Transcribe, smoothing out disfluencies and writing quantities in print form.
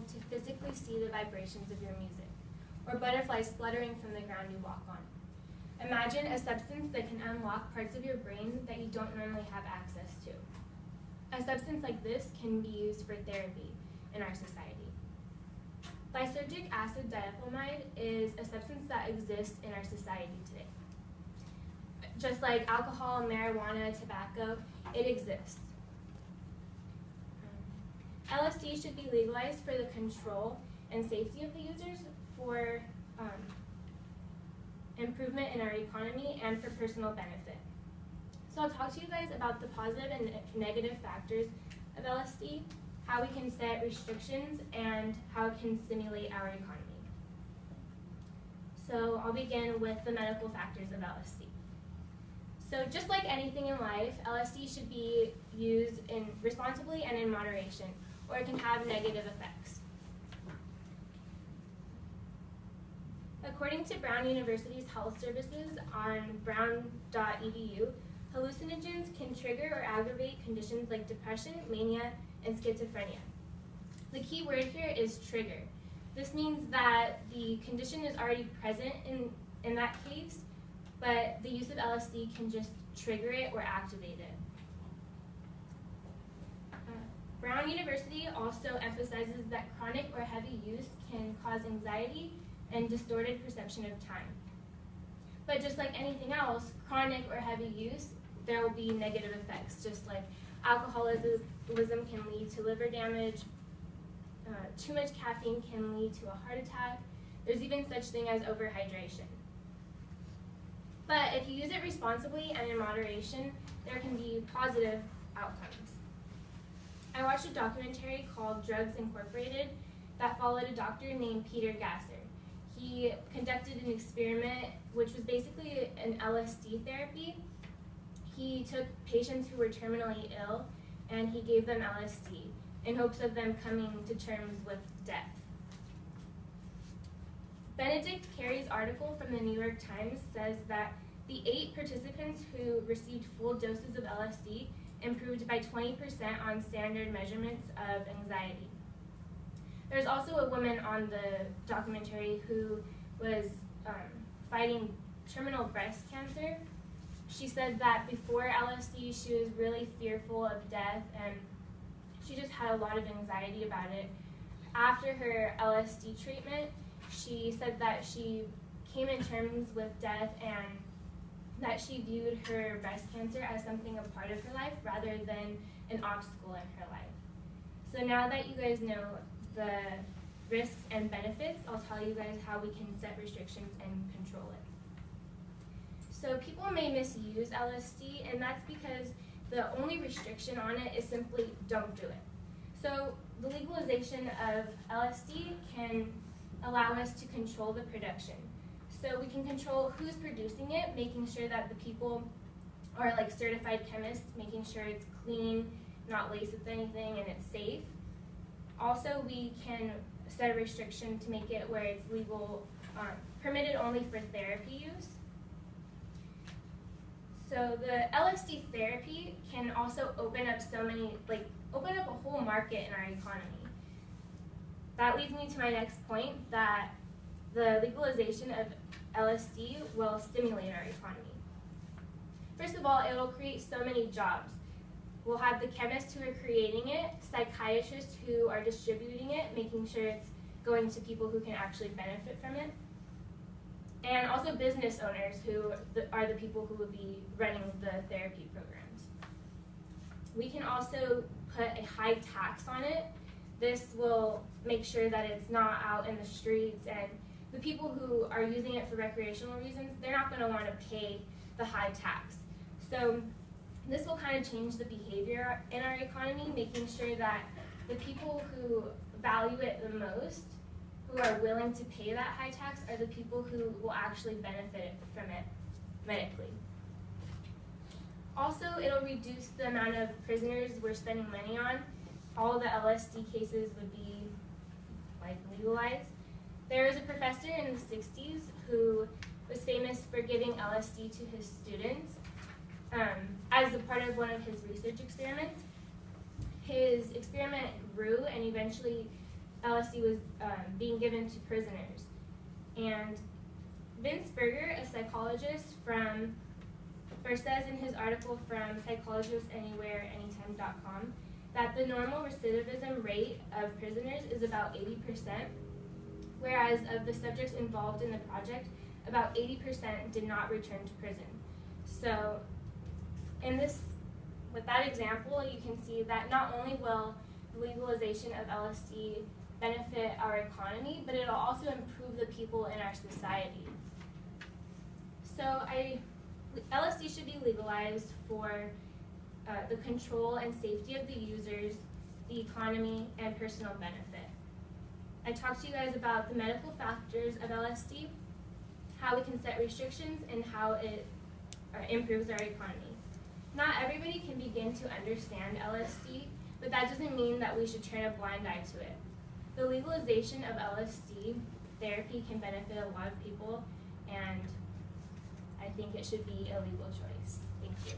to physically see the vibrations of your music, or butterflies fluttering from the ground you walk on. Imagine a substance that can unlock parts of your brain that you don't normally have access to. A substance like this can be used for therapy in our society. Lysergic acid diethylmide is a substance that exists in our society today. Just like alcohol, marijuana, tobacco, it exists. LSD should be legalized for the control and safety of the users, for improvement in our economy, and for personal benefit. So I'll talk to you guys about the positive and negative factors of LSD, how we can set restrictions, and how it can stimulate our economy. So I'll begin with the medical factors of LSD. So just like anything in life, LSD should be used responsibly and in moderation, or it can have negative effects. According to Brown University's Health Services on brown.edu, hallucinogens can trigger or aggravate conditions like depression, mania, and schizophrenia. The key word here is trigger. This means that the condition is already present in that case, but the use of LSD can just trigger it or activate it. Brown University also emphasizes that chronic or heavy use can cause anxiety and distorted perception of time. But just like anything else, chronic or heavy use, there will be negative effects, just like alcoholism can lead to liver damage, too much caffeine can lead to a heart attack. There's even such thing as overhydration. But if you use it responsibly and in moderation, there can be positive outcomes. I watched a documentary called Drugs Incorporated that followed a doctor named Peter Gasser. He conducted an experiment which was basically an LSD therapy. He took patients who were terminally ill and he gave them LSD in hopes of them coming to terms with death. Benedict Carey's article from the New York Times says that the 8 participants who received full doses of LSD improved by 20% on standard measurements of anxiety. There's also a woman on the documentary who was fighting terminal breast cancer. She said that before LSD, she was really fearful of death and she just had a lot of anxiety about it. After her LSD treatment, she said that she came in terms with death and that she viewed her breast cancer as something a part of her life rather than an obstacle in her life. So now that you guys know the risks and benefits, I'll tell you guys how we can set restrictions and control it. So people may misuse LSD, and that's because the only restriction on it is simply don't do it. So the legalization of LSD can allow us to control the production. So we can control who's producing it, making sure that the people are like certified chemists, making sure it's clean, not laced with anything, and it's safe. Also, we can set a restriction to make it where it's legal, permitted only for therapy use. So the LSD therapy can also open up open up a whole market in our economy. That leads me to my next point, that the legalization of LSD will stimulate our economy. First of all, it'll create so many jobs. We'll have the chemists who are creating it, psychiatrists who are distributing it, making sure it's going to people who can actually benefit from it, and also business owners who are the people who will be running the therapy programs. We can also put a high tax on it. This will make sure that it's not out in the streets, and the people who are using it for recreational reasons, they're not going to want to pay the high tax. So this will kind of change the behavior in our economy, making sure that the people who value it the most, who are willing to pay that high tax, are the people who will actually benefit from it medically. Also, it'll reduce the amount of prisoners we're spending money on. All the LSD cases would be legalized. There was a professor in the 60s who was famous for giving LSD to his students as a part of one of his research experiments. His experiment grew, and eventually LSD was being given to prisoners. And Vince Berger, a psychologist says in his article from psychologistanywhereanytime.com that the normal recidivism rate of prisoners is about 80%, whereas of the subjects involved in the project, about 80% did not return to prison. So with that example, you can see that not only will the legalization of LSD benefit our economy, but it'll also improve the people in our society. So LSD should be legalized for the control and safety of the users, the economy, and personal benefit. I talked to you guys about the medical factors of LSD, how we can set restrictions, and how it improves our economy. Not everybody can begin to understand LSD, but that doesn't mean that we should turn a blind eye to it. The legalization of LSD therapy can benefit a lot of people, and I think it should be a legal choice. Thank you.